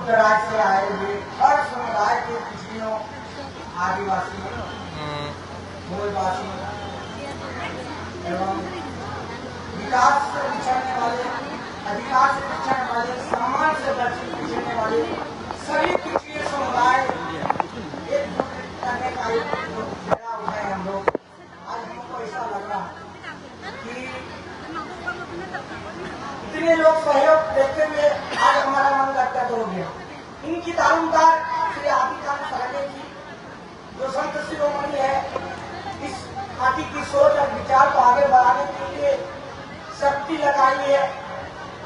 दराज से आए हुए हर समुदाय के पिछड़ियों, आदिवासियों, मूलवासियों एवं विकास से पिछड़ने वाले, अधिकार से पिछड़ने वाले, सम्मान से पिछड़ने वाले सभी पिछड़े समुदाय एकजुट करने का एक जगह उठाए हम लोग। आज हमको ऐसा लग रहा कि इतने लोग सहयोग देखते हुए आज हमारा मन गदगद हो गया। इनकी दारोमदार श्री आदिकांत सरंगे की जो संत शिरोमणि है, इस पार्टी की सोच और विचार को आगे बढ़ाने के लिए शक्ति लगाई है,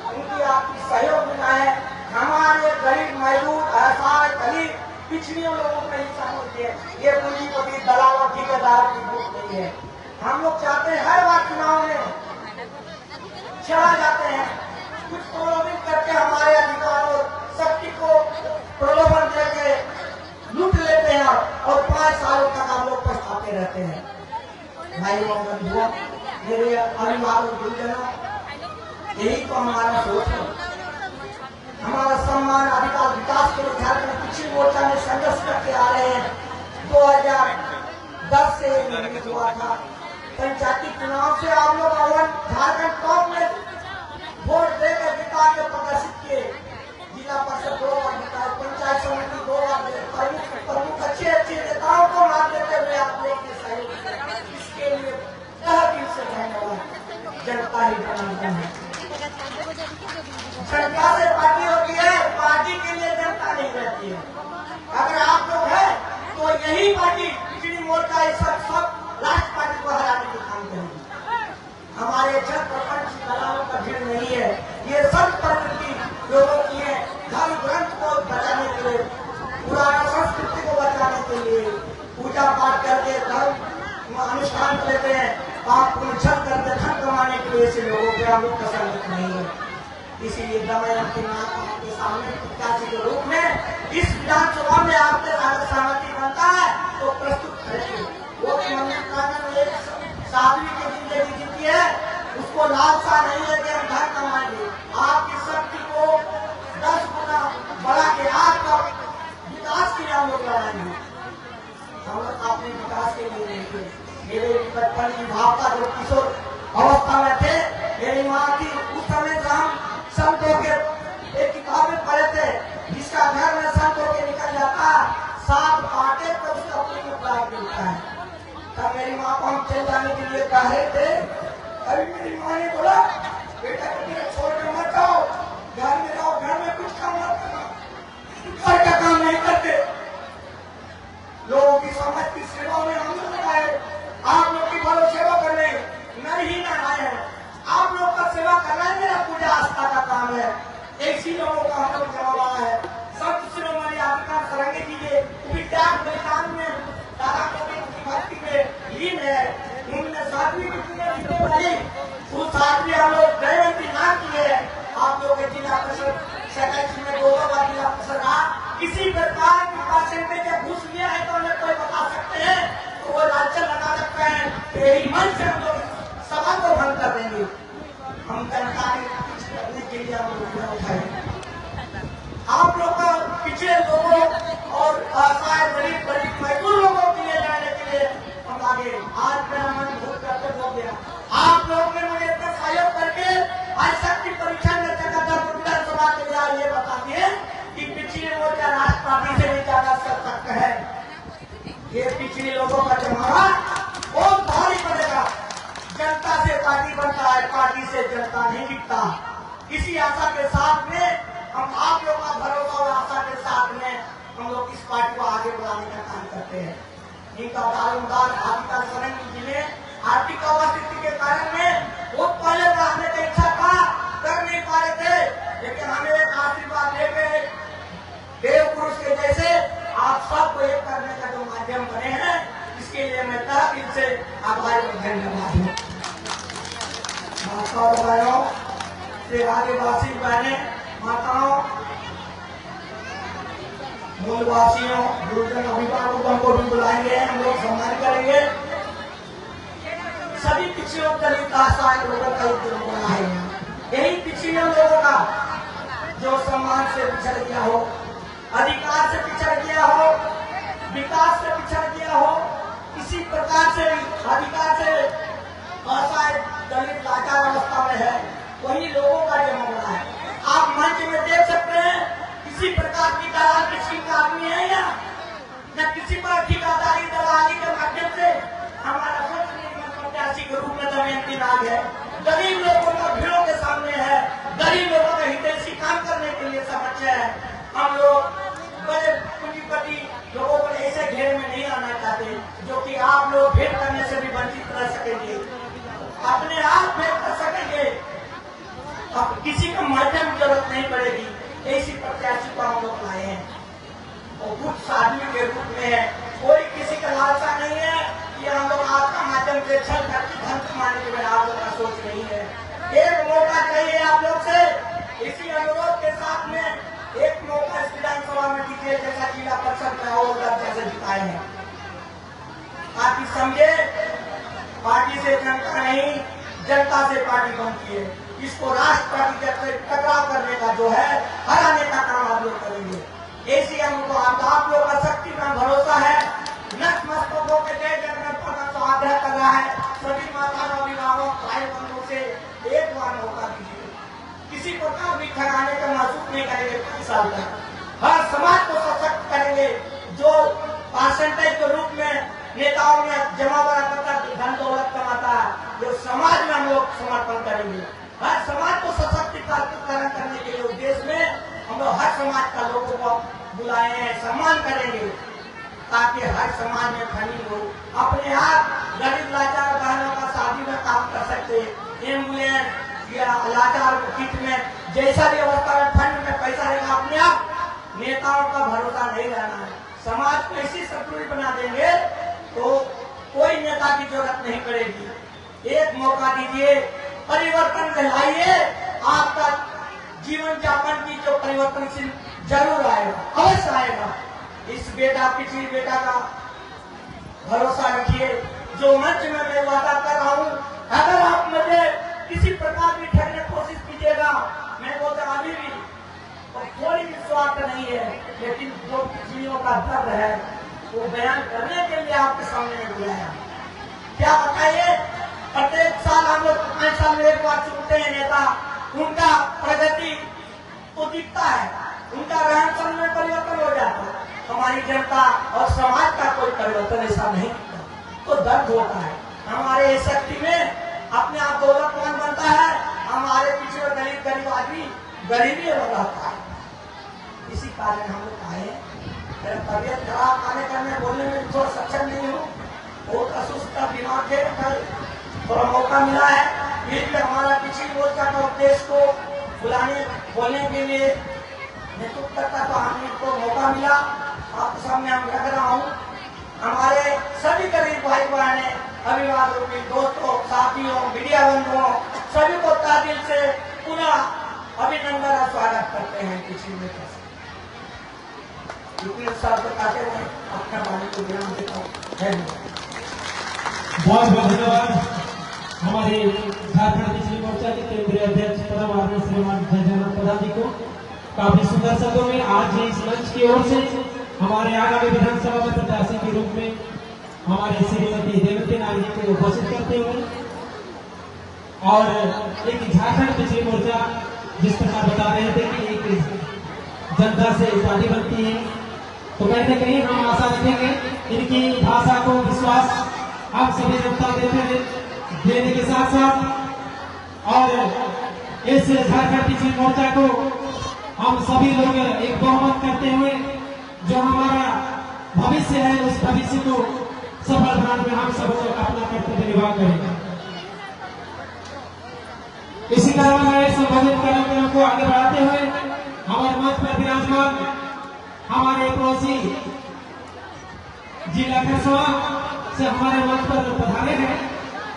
उनकी आपकी सहयोग मिला है। हमारे गरीब मजदूर असहाय दलित पिछड़ियों लोगों को हिस्सा मिलती है। ये पूंजीपति दलाल और ठेकेदार की वोट नहीं है। हम लोग चाहते हैं हर बार चुनाव में चला जाते हैं, कुछ प्रलोभन करके हमारे अधिकार और शक्ति को प्रलोभन करके लूट लेते हैं और 5 सालों तक हम लोग पछताते रहते हैं। भाई बंधुओं, मेरे अभिभावक गुरुजनों, यही तो हमारा सोच है। हमारा सम्मान, अधिकार, विकास के लिए झारखंड पिछड़ी मोर्चा में संघर्ष करके आ रहे हैं। 2010 से निर्मित हुआ था। पंचायती चुनाव से आप लोग झारखंड टॉप में वोट देकर जिता के प्रदर्शित किए। जिला परिषद 2 बार जिताए, पंचायत समिति 2 बार, प्रमुख अच्छे नेताओं को मार देते हुए आप लोग सहयोग, इसके लिए तहे दिल से धन्यवाद। जनता ही बनाता है, जनता से पार्टी होती है, पार्टी के लिए जनता नहीं रहती है। अगर आप लोग हैं तो यही पार्टी पिछड़ी मोर्चा इस सब राष्ट्र पार्टी को हराने के काम करेगी। हमारे जन प्रपंच कलाओं का भीड़ नहीं है, ये सब प्रवृत्ति लोगों की है। धर्म ग्रंथ को बचाने के लिए, पुराना संस्कृति को बचाने के लिए पूजा पाठ करके धर्म अनुष्ठान करते हैं, पाप पुण्य करके धन कमाने के लिए ऐसे लोगों के हम लोग पसंद नहीं है। इसीलिए दमयंती के नाम के सामने प्रत्याशी के रूप में इस विधानसभा में आपके सहमति बनता है तो प्रस्तुत करेंगे। वो एक साध्वी की जिंदगी जीती है, उसको लालसा नहीं है कि हम धन कमाएंगे। आपकी शक्ति को 10 गुना बढ़ा के आपका विकास के लिए हम लोग लड़ाएंगे। हम लोग अपने विकास के लिए नहीं थे। मेरे बचपन की भावता जो किशोर अवस्था में थे, मेरी माँ की उस समय से हम संतों के एक किताब में पढ़े थे, जिसका घर में संत होकर निकल जाता 7 बाटे तो उसका पुण्य प्राप्त मिलता है। तब मेरी माँ को हम चल जाने के लिए कह रहे थे, अभी मेरी माँ ने बोला बेटा छोड़ के मत जाओ, घर में जाओ, घर में कुछ काम मत करना, घर का काम नहीं करते। लोगों की समझ की सेवा में हम लोग आए, आप लोग की भलो सेवा करने नहीं ना आए हैं। आप लोग का सेवा करना ही मेरा पूजा आस्था का काम है। ऐसी लोगों का हम लोग जवाब आया है। संत शिरोमणि आदिकांत सरंगे जी के विद्यार्थ मैदान में दादा गोविंद की भक्ति में लीन है। उन्होंने साध्वी की वाली उस साध्वी हम लोग जयवंती नाम की है। आप लोग के जिला परिषद सेक्रेटरी में 2 बार जिला परिषद रहा। किसी प्रकार की परसेंटेज जब घुस लिया है तो हमें कोई बता सकते हैं तो वो लालच लगा सकते हैं। यही मन से हम लोग सभा को भंग कर देंगे। हम जनता के लिए हम लोग उठाए। आप लोग का पिछले लोगों और असहाय गरीब मजदूर लोगों के लिए लड़ने के लिए हम आगे। आज मेरा मन बहुत कर्तव्य हो गया। आप लोग ने मुझे इतना सहयोग करके आज शक्ति परीक्षा में विधानसभा के लिए ये बता दिए कि पिछले मोर्चा राष्ट्र पार्टी से भी ज्यादा सशक्त है। ये पिछले लोगों का जमाना बहुत भारी पड़ेगा। जनता से पार्टी बनता है, पार्टी से जनता नहीं दिखता। इसी आशा के साथ में हम आप लोगों का भरोसा और आशा के साथ में हम लोग इस पार्टी को आगे बढ़ाने का काम करते हैं। इनका दारोमदार आदिकांत सरंगे जी ने आर्थिक अवस्थिति के कारण में बहुत पहले बढ़ाने की इच्छा था, कर नहीं पा रहे थे, लेकिन हमें एक आशीर्वाद लेके देव पुरुष के जैसे आप सबको एक करने का जो माध्यम बने हैं, इसके लिए मैं तहे दिल से आभार और धन्यवाद हूँ। माताओं बहनों से आदिवासी बहने माताओं, मूलवासियों, गुरुजन, अभिभावकों को भी बुलाएंगे, हम लोग सम्मान करेंगे। सभी पिछड़ों दलित असहाय लोगों का एक है। यही पिछड़े लोगों का जो सम्मान से पिछड़ गया हो, अधिकार से पिछड़ गया हो, विकास से पिछड़ गया हो, किसी प्रकार से अधिकार से असहाय दलित लाचार अवस्था में है, वही लोगों का ये मामला है। आप मंच में देख सकते हैं किसी प्रकार की दलाल किसी का आदमी है या न किसी पर ठिकादारी दलाली के माध्यम से हमारा प्रत्याशी के रूप में दमयंती नाग है। गरीब लोगों का भीड़ों के सामने है, गरीब लोगों का हितैषी काम करने के लिए समक्ष है। हम लोग बड़े पूंजीपति लोगों को ऐसे घेरे में नहीं आना चाहते जो कि आप लोग भेंट करने से भी वंचित रह सकेंगे, अपने आप भेंट कर सकेंगे, अब किसी का माध्यम की जरूरत नहीं पड़ेगी। ऐसी प्रत्याशी को हम लोग लाए हैं और कुछ आदमी के रूप में है, कोई किसी का लालसा नहीं है कि हम लोग आपका माध्यम से छल करके धन कमाने के लिए आप लोग का सोच नहीं है। एक मौका चाहिए आप लोग से, इसी अनुरोध के साथ में एक मौका इस विधानसभा में दीजिए जैसा जिला परिषद में और जैसे जिताए हैं, ताकि समझे पार्टी से जनता नहीं, जनता से पार्टी बनती है। इसको राष्ट्रवादी से टकराव करने का जो है हराने का काम आप लोग करेंगे। ऐसी हमको आप लोग का शक्ति में भरोसा है। नतमस्तकों के जय जगन्नाथ का आग्रह कर रहा है सभी माताओं अभिभावक भाई बंधुओं से, एक बार मौका दीजिए। किसी प्रकार भी ठगाने का महसूस नहीं करेंगे 5 साल तक। हर समाज को सशक्त करेंगे। जो परसेंटेज के रूप में नेताओं में जमा करता धन दौलत कमाता है, जो समाज में हम लोग समर्पण करेंगे। हर समाज को सशक्तिकरण करने के लिए उद्देश्य में हम लोग हर समाज का लोगों को बुलाए हैं, सम्मान करेंगे, ताकि हर समाज में धनी लोग अपने आप गरीब लाचार बहनों का शादी में काम कर सकते, एम्बुलेंस या लाचार किट में जैसा भी अवस्था में फंड में पैसा रहेगा, अपने आप नेताओं का भरोसा नहीं रहना है। समाज को ऐसी संतुलित बना देंगे तो कोई नेता की जरूरत नहीं पड़ेगी। एक मौका दीजिए, परिवर्तन लाइए, आपका जीवन यापन की जो परिवर्तनशील जरूर आएगा, अवश्य आएगा। इस बेटा पिछली बेटा का भरोसा रखिए। जो मंच में मैं वादा कर रहा हूँ, अगर आप मुझे किसी प्रकार की ठगने की कोशिश कीजिएगा, मैं बोलता अभी भी और कोई भी स्वार्थ नहीं है, लेकिन जो पिछलियों का दर्द है वो बयान करने के लिए आपके सामने में बुलाया। क्या बताइए, प्रत्येक साल हम लोग 5 साल में एक बार चुनते हैं नेता, उनका प्रगति तो दिखता है, उनका रहन सहन में परिवर्तन हो जाता है, हमारी जनता और समाज का कोई परिवर्तन ऐसा नहीं होता, तो दर्द होता है। हमारे शक्ति में अपने आप दौलतमंद बनता है, हमारे पीछे गरीब आदमी गरीबी रहता है। इसी कारण हम लोग आए। तबियत खराब आने करने बोलने में थोड़ा सक्षम नहीं हूँ, बहुत असुस्थ दिमाग है, कल थोड़ा मौका मिला है, फिर भी हमारा पिछली मोर्चा का उद्देश्य को बुलाने बोलने के लिए नेतृत्व करता तो हमको मौका मिला। आपके सामने हम रख रहा हूँ। हमारे सभी गरीब भाई बहने, अभिभावकों, दोस्तों, साथियों, मीडिया बंधुओं, सभी को तादिल से पुनः अभिनंदन और स्वागत करते हैं। पिछली मोर्चा से बताते हुए अपना वाणी को विराम देता हूँ। धन्यवाद। बहुत बहुत धन्यवाद हमारे झारखंड पिछली मोर्चा के केंद्रीय अध्यक्ष परम आदरणीय श्रीमान जयनाथ प्रधान जी को। काफी सुंदर शब्दों में आज इस मंच की ओर से हमारे आगामी विधानसभा में प्रत्याशी के रूप में हमारे श्रीमती देवती नाग जी को घोषित करते हुए, और एक झारखंड पिछली मोर्चा जिस प्रकार बता रहे थे कि एक जनता से पार्टी बनती है, तो कहीं न कहीं हम आशा रखेंगे इनकी भाषा को विश्वास हम सभी जनता देने के साथ साथ, और इस झारखंड पिछली मोर्चा को हम सभी लोग एक बहुमत करते हुए जो हमारा भविष्य है उस भविष्य को सफल बनाने में हम सब लोग अपना कर्तव्य निर्वाह करेंगे। इसी तरह मैं संबोधित कार्यक्रम को आगे बढ़ाते हुए हमारे मंच पर विराजमान हमारे पड़ोसी जिला खरसवा से हमारे मंच पर पधारे हैं,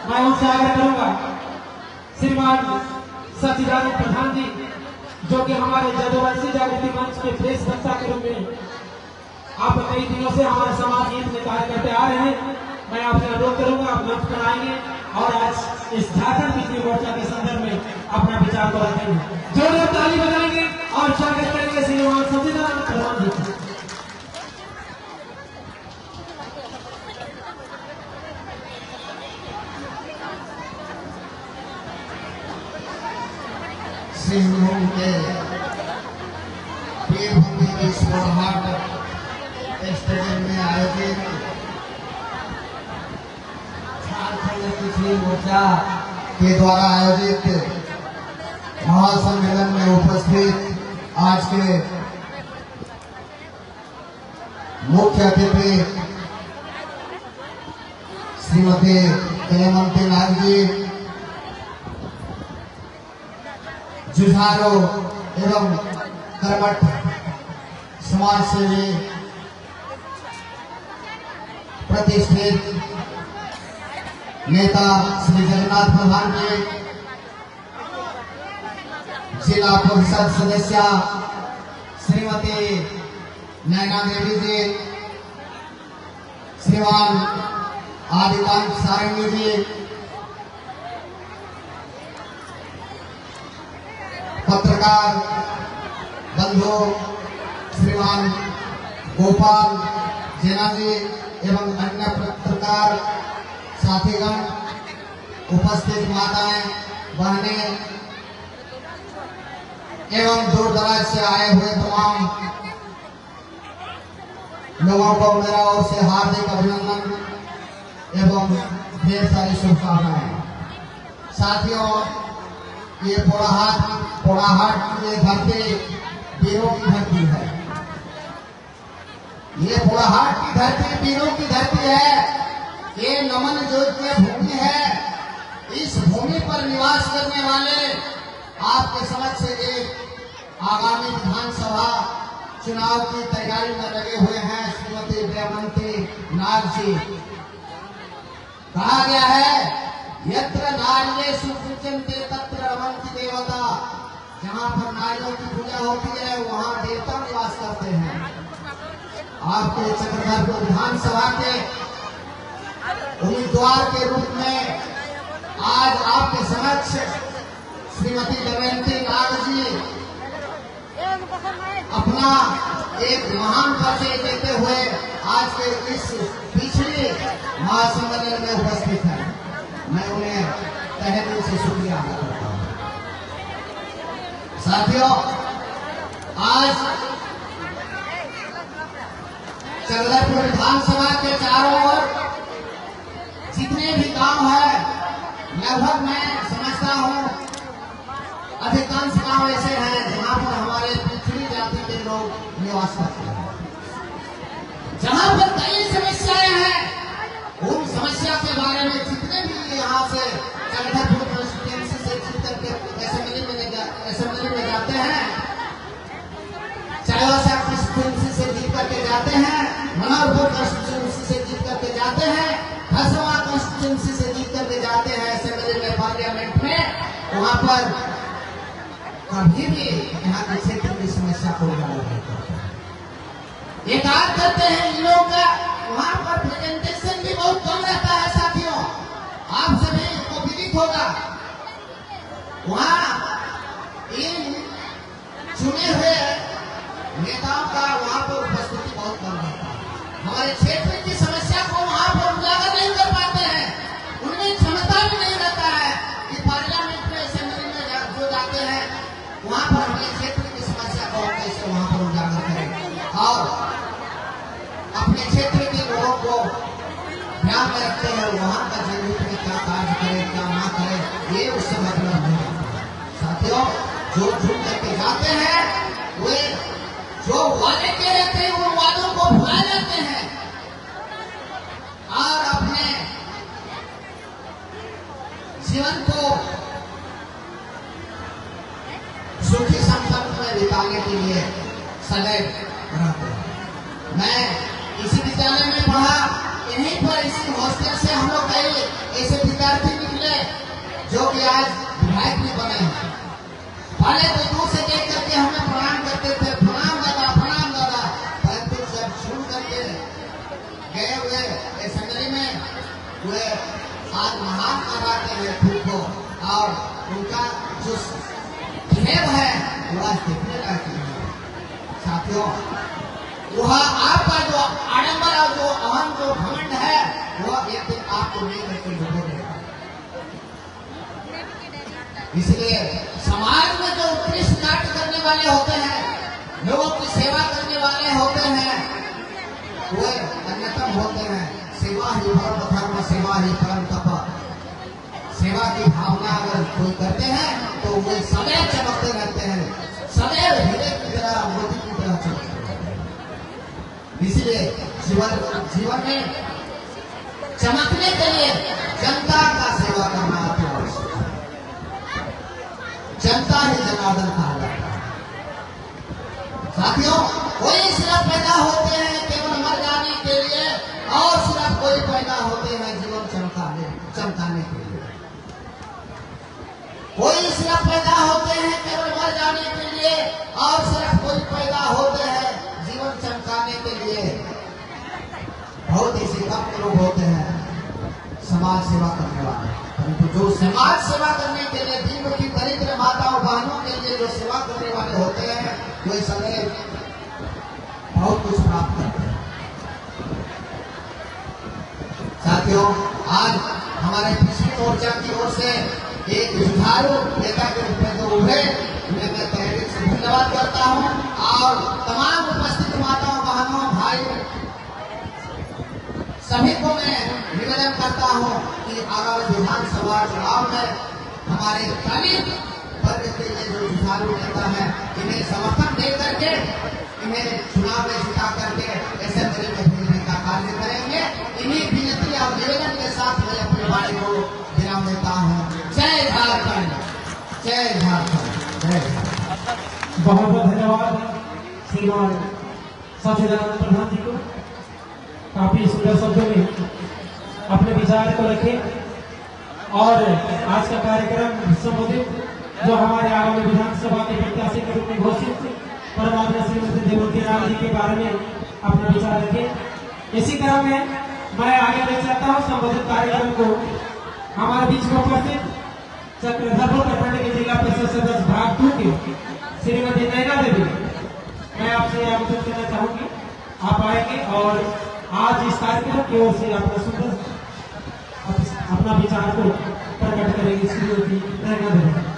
मैं उनसे आग्रह करूंगा श्रीमान सचिदानंद प्रधान जी, जो कि हमारे जदोवंशी जागृति मंच के प्रेस वक्ता के रूप में आप कई दिनों से हमारे समाज हित में कार्य करते आ रहे हैं। मैं आपसे अनुरोध करूंगा आप मंच पर आएंगे और आज इस झारखंड पिछली मोर्चा के संदर्भ में अपना विचार को रखेंगे। जोरदार ताली बजाएंगे और स्वागत करेंगे श्रीमान सचिदानंद प्रधान जी। वीरभूमि सोनहाट स्टेडियम में आयोजित झारखंड किसान मोर्चा के द्वारा आयोजित महासम्मेलन में उपस्थित आज के मुख्य अतिथि श्रीमती जयमंती नाग जी, जुझारू एवं कर्मठ समाज सेवी प्रतिष्ठित नेता श्री जगन्नाथ प्रधान जी, जिला परिषद सदस्य श्रीमती नैना देवी जी, श्रीमान आदिकांत सारंगी जी, पत्रकार बंधु श्रीमान गोपाल जेना जी एवं अन्य पत्रकार साथीगण, उपस्थित माताएं बहनें एवं दूर दराज से आए हुए तमाम लोगों को मेरा ओर से हार्दिक अभिनंदन एवं ढेर सारी शुभकामनाएं। साथियों, ये पोड़ाहाट ये धरती वीरों की धरती है। ये पोड़ाहाट की धरती वीरों की धरती है। ये नमन योग्य भूमि है। इस भूमि पर निवास करने वाले आपके समक्ष एक आगामी विधानसभा चुनाव की तैयारी में लगे हुए हैं श्रीमती जयमंती नाग जी। कहा गया है यत्र नार्येषु पूज्यन्ते तत्र रमन्ति देवता। जहाँ पर नारियों की पूजा होती है वहाँ देवता निवास करते हैं। आपके चक्रधरपुर विधानसभा के उम्मीदवार के रूप में आज आपके समक्ष श्रीमती जयमंती नाग जी अपना एक महान परिचय देते हुए आज के इस पिछले महासम्मेलन में उपस्थित है। मैं उन्हें तहे दिल से शुक्रिया अदा करता हूँ। साथियों, आज चक्रधरपुर विधानसभा के चारों ओर जितने भी गांव है, लगभग मैं समझता हूँ अधिकांश गांव ऐसे हैं जहां पर हमारे पिछड़ी जाति के लोग निवास करते हैं। जहां पर कई समस्याएं हैं, उन समस्या के बारे में जितने भी यहाँ से चक्रधरपुर कॉन्स्टिट्यूएंसी से जीत करके असेंबली में जाते हैं, चायोसा कॉन्स्टिट्यूएंसी से जीत करके जाते हैं, मनोहरपुर कॉन्स्टिट्यूएंसी से जीत करके जाते हैं, खसवा कॉन्स्टिट्यूएंसी से जीत करके जाते हैं असेंबली में, पार्लियामेंट में, वहां पर कभी भी यहाँ के क्षेत्र की समस्या को उजागर नहीं करते। एक कार्य करते हैं इन लोगों का, वहां पर प्रेजेंटेशन भी बहुत कम रहता है। साथियों, आप सभी को विदित होगा, वहां इन चुने हुए नेताओं का वहां पर उपस्थिति बहुत कम रहता है। हमारे क्षेत्र की समस्या को वहां पर उजागर नहीं कर पाते हैं। उनमें क्षमता भी नहीं रहता है कि पार्लियामेंट में असेंबली में जो जाते हैं वहां पर अपने क्षेत्र की समस्या को कैसे वहां पर उजागर करें और अपने क्षेत्र के लोगों को ध्यान में रखते हैं। वहां का जनहित में क्या कार्य करे क्या ना करे ये उससे मतलब नहीं है। साथियों, जो झूठ करके जाते हैं वे जो वादे के रहते हैं उन वादों को भुला जाते हैं और अपने जीवन को सुखी संपन्न में बिताने के लिए सदैव रहते हैं। मैं इसी विद्यालय में पढ़ा, यहीं पर इसी हॉस्टल से हम लोग कई ऐसे विद्यार्थी निकले जो कि आज विधायक भी बने हैं। पहले तो दूर से देख करके हमें प्रणाम करते थे, प्रणाम दादा, परंतु जब सुन करके गए हुए असेंबली में वे आज महान कराते हैं खुद को और उनका जो खेल है वह देखने लायक है। साथियों, वह आपका जो आडंबर और जो अहम जो घमंड है वह एक दिन आपको नहीं करके डूबो देगा। इसलिए समाज में जो उत्कृष्ट कार्य करने वाले होते हैं लोगों की सेवा करने वाले होते हैं, वे अन्यतम होते हैं। सेवा ही परम धर्म, सेवा ही परम तप। सेवा की भावना अगर कोई करते हैं तो वे सदैव चमकते रहते हैं, सदैव हीरे की तरह, मोती की तरह चमकते रहते हैं। इसलिए जीवन में चमकने के लिए जनता का सेवा करना अति आवश्यक है। जनता ही जनार्दन कहा जाता है। साथियों, कोई सिर्फ पैदा होते हैं केवल मर जाने के लिए, और सिर्फ कोई पैदा होते हैं जीवन चमकाने के लिए। कोई सिर्फ पैदा होते हैं केवल मर जाने के लिए, और सिर्फ कोई पैदा होते हैं जीवन चमकाने के लिए। बहुत ही कम लोग होते हैं समाज सेवा करने वाले, परंतु जो समाज सेवा करने के लिए, दीन की दरिद्र माताओं बहनों के लिए जो सेवा करने वाले होते हैं, वे सदैव बहुत कुछ प्राप्त करते हैं। साथियों, आज हमारे कृषि मोर्चा की ओर से एक जुझारू नेता के रूप में जो उभरे, उन्हें मैं तहे से धन्यवाद करता हूं, और तमाम उपस्थित माताओं बहनों भाई सभी को मैं निवेदन करता हूं कि आगामी विधानसभा चुनाव में हमारे दलित वर्ग के लिए जो जुझारू नेता है, इन्हें समर्थन दे करके इन्हें चुनाव में जिता करके असेंबली में भेजने का कार्य करेंगे। इन्हीं विनती और निवेदन के साथ मैं अपनी वाणी को विराम देता हूँ। जय झारखंड, जय झारखंड, जय झारखंड। बहुत बहुत धन्यवाद श्रीमान सचिदानंद प्रधान जी को। काफी सुंदर शब्दों में अपने विचार को रखे, और आज का कार्यक्रम संबोधित जो हमारे आगामी विधानसभा के प्रत्याशी के रूप में घोषित परमात्मा श्रीमती देवती राम जी के बारे में अपना विचार रखे। इसी क्रम में मैं आगे ले जाता हूँ संबोधित कार्यक्रम को। हमारे बीच में उपस्थित चक्रधरपुर प्रखंड के जिला परिषद सदस्य भाग 2 के श्रीमती नैना देवी, मैं आपसे आमंत्रित करना चाहूंगी, आप आएंगे और आज इस कार्यक्रम की ओर से अपना सुंदर अपना विचार को प्रकट करेंगे श्रीमती नैना देवी।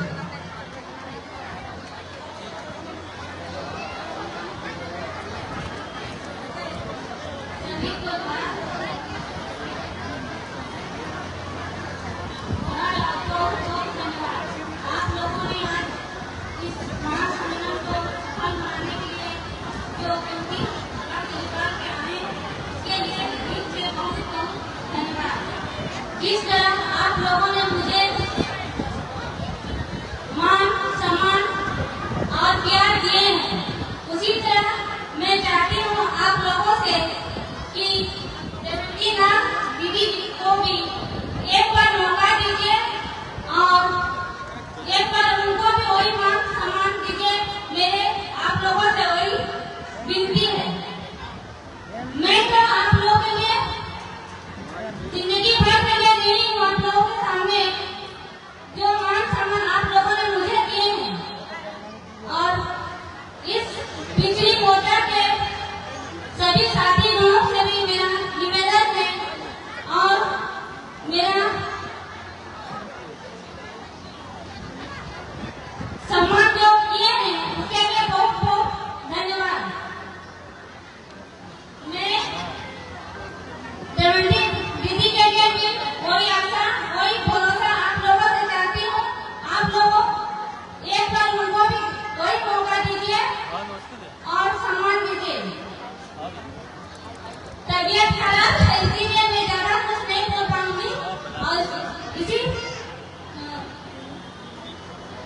जिस तरह आप लोगों ने मुझे मान सम्मान और प्यार दिए हैं, उसी तरह मैं चाहती हूँ आप लोगों से कि देवती नाथ दीदी को भी एक बार मौका दीजिए और एक बार उनको भी वही मान सम्मान दीजिए। मेरे आप लोगों से वही विनती है। मैं तो आप लोगों के लिए जिंदगी भर के लिए ऋणी हूँ। आप लोगों के सामने जो मान सम्मान आप लोगों ने मुझे दिए हैं, और इस बिजली मोर्चा के सभी साथी लोगों से भी मेरा निवेदन है, और मेरा सम्मान जो किए हैं उसके लिए बहुत बहुत धन्यवाद। मैं देवंती दीदी के लिए भी वही आशा, वही भरोसा आप लोगों से चाहती हूँ। आप लोग एक बार उनको भी वही मौका दीजिए और सम्मान दीजिए। तबीयत खराब है, इसीलिए मैं ज्यादा कुछ नहीं बोल पाऊंगी, और इसी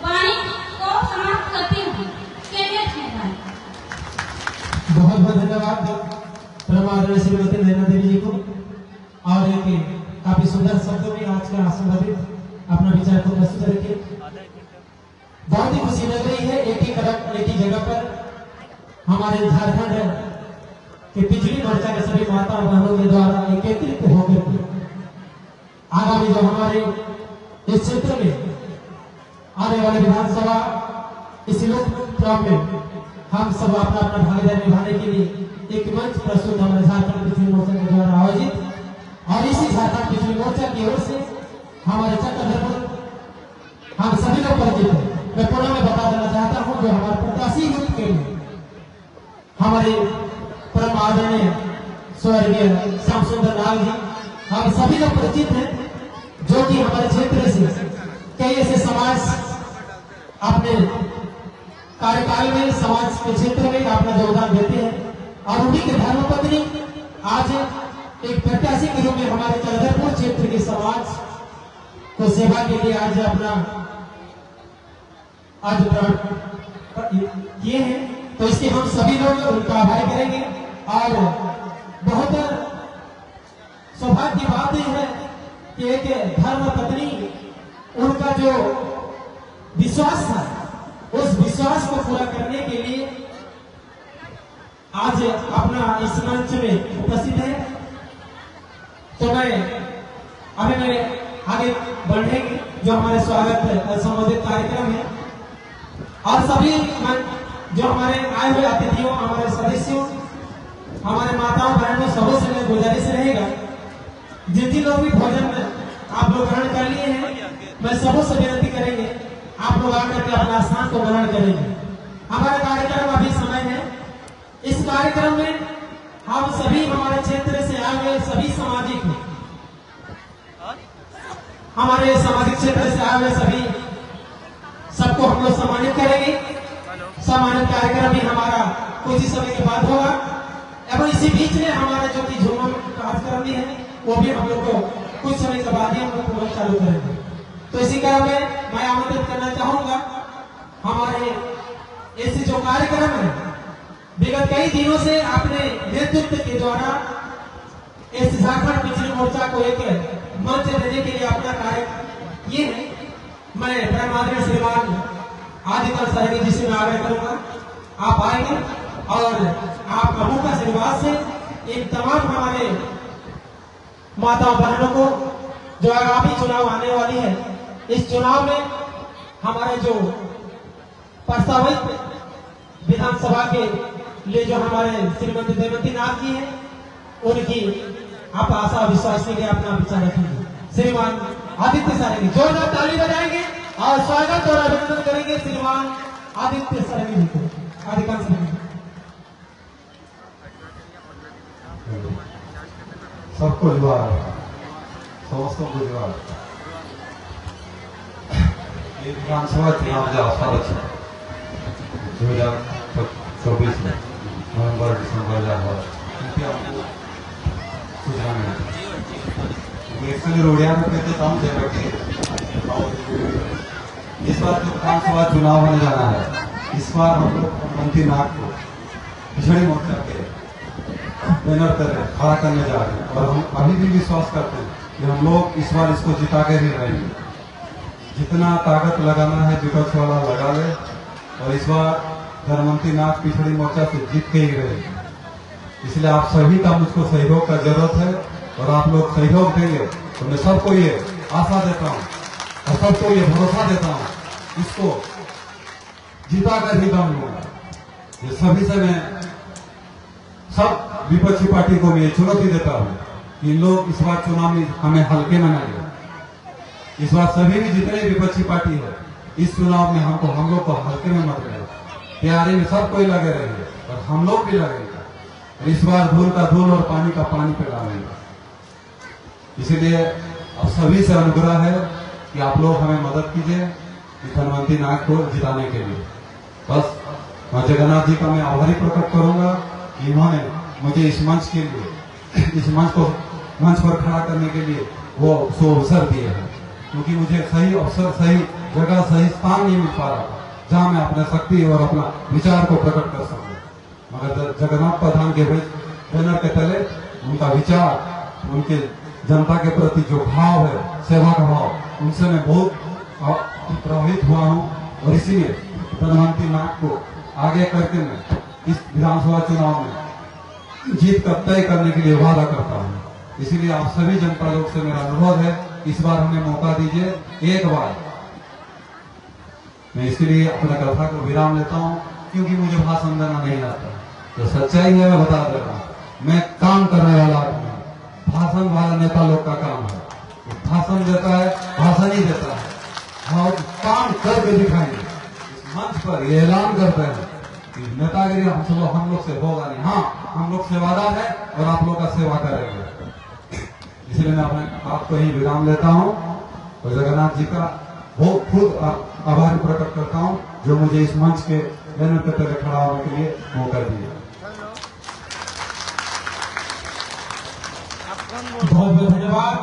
वाणी को समाप्त करती हूँ। इसके लिए धन्यवाद। बहुत बहुत धन्यवाद परमात्मा श्रीमती नैना देवी जी को, और एक काफी सुंदर शब्दों में आज का संबोधित अपना विचार को प्रस्तुत रखे। बहुत ही खुशी लग रही है, एक ही कदम एक ही जगह पर हमारे झारखंड के बिजली मोर्चा के सभी माता बहनों के द्वारा एकत्रित होकर आगामी जो हमारे इस क्षेत्र में आने वाले विधानसभा इस लोकसभा में हम सब अपना अपना भागीदारी निभाने के लिए एक मंच प्रस्तुत हमारे झारखंड बिजली मोर्चा के द्वारा आयोजित, और इसी झारखंड बिजली मोर्चा की ओर से हमारे चक्रधरपुर हम सभी लोग परिचित हैं। मैं पुनः में बता देना चाहता हूँ, जो हमारे प्रत्याशी के लिए हमारे परम आदरणीय स्वर्गीय श्याम सुंदर लाल जी हम सभी लोग परिचित हैं, जो कि हमारे क्षेत्र से कई ऐसे समाज अपने कार्यकाल में समाज के क्षेत्र में अपना योगदान देते हैं और उन्हीं के धर्मपत्नी आज एक प्रत्याशी के रूप में हमारे चौधरपुर क्षेत्र के समाज को सेवा के लिए आज अपना आज किए हैं। तो इसके हम सभी लोग उनका आभार करेंगे और बहुत सौभाग्य की बात यह है कि एक धर्म पत्नी उनका जो विश्वास था उस विश्वास को पूरा करने के लिए आज अपना इस मंच में उपस्थित है। तो मैं अभी मेरे आगे बढ़ेंगे जो हमारे स्वागत संबोधित कार्यक्रम है और सभी जो हमारे आए हुए अतिथियों, हमारे सदस्यों, हमारे माताओं बहनों सबों से मैं गुजारिश रहेगा जिन लोग भी भोजन आप लोग ग्रहण कर लिए हैं, मैं सबों से विनती करेंगे आप लोग आकर के अपना स्थान को ग्रहण करेंगे। हमारा कार्यक्रम अभी समय है। इस कार्यक्रम में हम सभी हमारे क्षेत्र से आए हुए सभी सामाजिक हमारे सामाजिक क्षेत्र से आए हुए सभी सबको हम लोग सम्मानित करेंगे। सम्मानित कार्यक्रम भी हमारा कुछ ही समय के बाद होगा एवं इसी बीच में हमारा जो कि झूमर कार्यक्रम भी है वो भी हम लोग को कुछ समय के बाद ही हम लोग तुरंत चालू करेंगे। तो इसी कारण में मैं आमंत्रित करना चाहूंगा हमारे ऐसे जो कार्यक्रम है विगत कई दिनों से अपने नेतृत्व के द्वारा इस झारखंड पिछड़ी मोर्चा को एक मंच देने के लिए अपना कार्य ये है। मैं परमादरणीय श्रीमान आदित्य साहब जी से मैं आग्रह करूंगा आप आएंगे और आप प्रमुख का आशीर्वाद से इन तमाम हमारे माताओं बहनों को जो आगामी चुनाव आने वाली है इस चुनाव में हमारे जो प्रस्तावित विधानसभा के लिए जो हमारे श्रीमती देवती नाथ जी हैं उनकी आप आशा विश्वास के लिए अपना विचार रखेंगे। श्रीमान आदित्य सारंगी जोरदार ताली बजाएंगे और स्वागत और अभिनंदन करेंगे श्रीमान आदित्य सारंगी जी को। अधिकांश सबको जुआर, समस्तों को जुआर। ये विधानसभा चुनाव जो आसपास है 2024 में नवंबर दिसंबर एक्चुअली रोडिया में कहते काम दे बैठे। इस बार जो विधानसभा चुनाव होने जाना है इस बार हम लोग मंत्री नाथ को पिछड़ी मोर्चा के बैनर कर खड़ा करने जा रहे हैं और हम अभी भी विश्वास करते हैं कि हम लोग इस बार इसको जिता के ही रहेंगे। जितना ताकत लगाना है विपक्ष वाला लगा ले और इस बार धर्ममंत्री नाथ पिछड़ी मोर्चा से जीत के ही रहेंगे। इसलिए आप सभी का मुझको सहयोग का जरूरत है और आप लोग सहयोग देंगे तो मैं सबको ये आशा देता हूँ और सबको ये भरोसा देता हूँ इसको जिता कर ही दम लूंगा। ये सभी से मैं सब विपक्षी पार्टी को मैं चुनौती देता हूँ कि लोग इस बार चुनाव में हमें हल्के में न लें। इस बार सभी भी जितने विपक्षी पार्टी है इस चुनाव में हम लोग को हल्के में मत लें। तैयारी में सब कोई लगे रहेंगे और हम लोग भी लगेंगे। इस बार धूल का धूल और पानी का पानी पे डालेंगे। इसीलिए अब सभी से अनुग्रह है कि आप लोग हमें मदद कीजिए धर्ममंत्री नाथ को जिताने के लिए। बस मैं जगन्नाथ जी का मैं आभारी प्रकट करूंगा कि इन्होंने मुझे इस मंच के लिए इस मंच पर खड़ा करने के लिए वो अवसर दिए हैं क्योंकि मुझे सही अवसर सही जगह सही स्थान नहीं मिल पा रहा था जहां मैं अपना शक्ति और अपना विचार को प्रकट कर सकूं। मगर जगन्नाथ प्रधान के बैनर के तले उनका विचार उनके जनता के प्रति जो भाव है सेवा का भाव उनसे मैं बहुत प्रभावित हुआ हूँ और इसीलिए प्रधानमंत्री नाथ को आगे करके मैं इस विधानसभा चुनाव में जीत कर तय करने के लिए वादा करता हूँ। इसीलिए आप सभी जनता लोग से मेरा अनुरोध है इस बार हमें मौका दीजिए एक बार। मैं इसके लिए अपना कथा को विराम लेता हूँ क्योंकि मुझे भाषण देना नहीं आता। तो सच्चाई है मैं बता दे रहा हूँ मैं काम करने वाला आदमी हूँ। भाषण वाला नेता लोग का काम है भाषण देता है भाषण ही देता है और काम करके दिखाएंगे। इस मंच पर ये ऐलान करते हैं नेतागिरी हम लोग से होगा नहीं। हाँ, हम लोग सेवादार है और आप लोग का सेवा करेंगे। इसलिए मैं अपने आपको ही विराम लेता हूँ और जगन्नाथ जी का बहुत खुद आभार प्रकट करता हूँ जो मुझे इस मंच के बैनर के तले खड़ा होने के लिए मौका दिया। बहुत बहुत धन्यवाद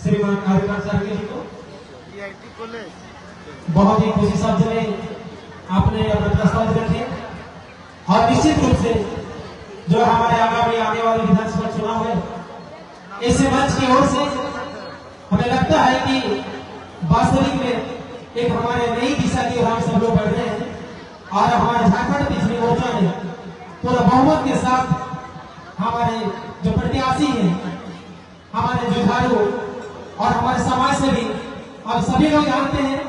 श्रीमान आदित्य सर जी को। बहुत ही खुशी शब्द में आपने अपने प्रस्ताव रखे और निश्चित रूप से जो हमारे आगामी आने वाले विधानसभा चुनाव है इस मंच की ओर से हमें लगता है कि वास्तविक में एक हमारे नई दिशा की ओर हम सब लोग बढ़ रहे हैं और हमारे झारखंड पिछड़ी मोर्चा ने पूरा बहुमत के साथ हमारे जो प्रत्याशी हैं, हमारे जुझारू और हमारे समाज से भी अब सभी लोग जानते हैं।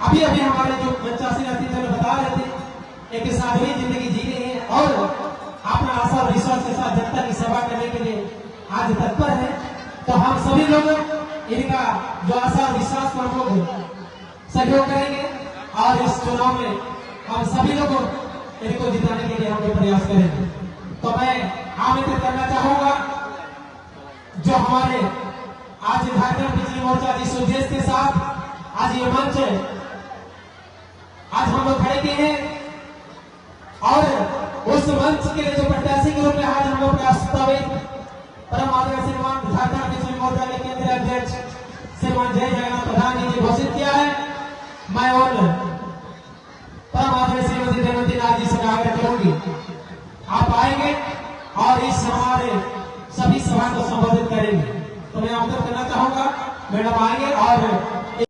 अभी अभी हमारे जो 85 में बता रहे थे एक साधारण जिंदगी जी रहे हैं और अपना आशा और विश्वास के साथ जनता की सेवा करने के लिए आज तत्पर है। तो हम सभी लोग इनका जो आशा और विश्वास को हम लोग सहयोग करेंगे और इस चुनाव में हम सभी लोग इनको जिताने के लिए हम लोग प्रयास करेंगे। तो मैं आमंत्रित करना चाहूंगा जो हमारे आज झारखंड बिजली मोर्चा जिस उद्देश्य के साथ आज ये मंच आज हम लोग खड़े किए हैं और उस मंच के जो प्रत्याशी के रूप में आज हम लोग प्रस्तावित परम आदरणीय श्रीमान झारखंड बिजली मोर्चा के केंद्रीय अध्यक्ष श्रीमान जय जगन्नाथ प्रधान जी ने घोषित किया है। मैं और परम आदरणीय श्रीमती देवती नाथ जी से आग्रह करूंगी आप आएंगे और इस हमारे सभी सभा को संबोधित करेंगे। तो मैं आमंत्रित करना चाहूंगा मैडम आएंगे और